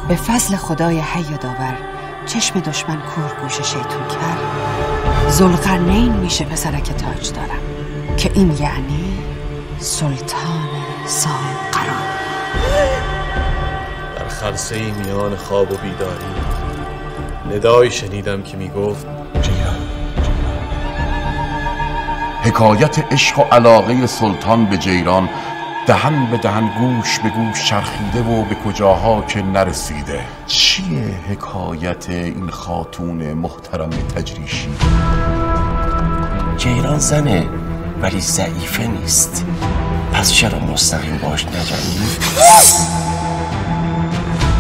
به فضل خدای حی و داور چشم دشمن کور گوش شیطون کرد، ذوالقرنین میشه پسرک تاج دارم که این یعنی سلطان صاحب قرار. در خلسه میان خواب و بیداری ندایی شنیدم که میگفت جیران. حکایت عشق و علاقه سلطان به جیران دهن به دهن گوش به گوش چرخیده و به کجاها که نرسیده. چیه حکایت این خاتون محترم تجریشی؟ جیران زنه ولی ضعیفه نیست، پس چرا مستقیم باش نجنگی؟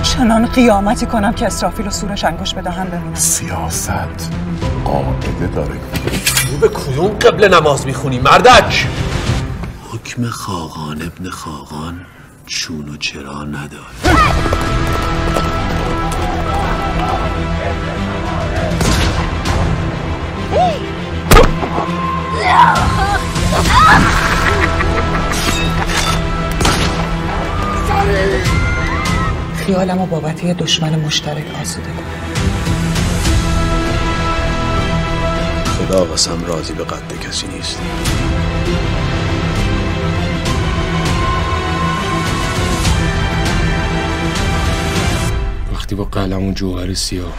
چنان قیامتی کنم که اسرافیل و سورش انگوش به دهن بمونن. سیاست قاعده داره. تو به کدوم قبل نماز میخونی مردک؟ حکم خاقان ابن خاقان چون و چرا نداره. خیالمو بابت یه دشمن مشترک آسوده کنم. خدا قسم راضی به قد کسی نیست. وقتی با قلم و جوهر سیاه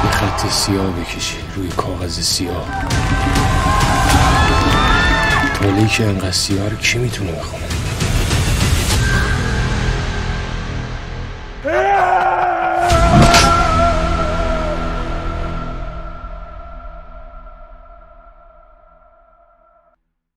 یه خط سیاه بکشی روی کاغذ سیاه، طولی که انقدر سیاه رو کی میتونه بخونه؟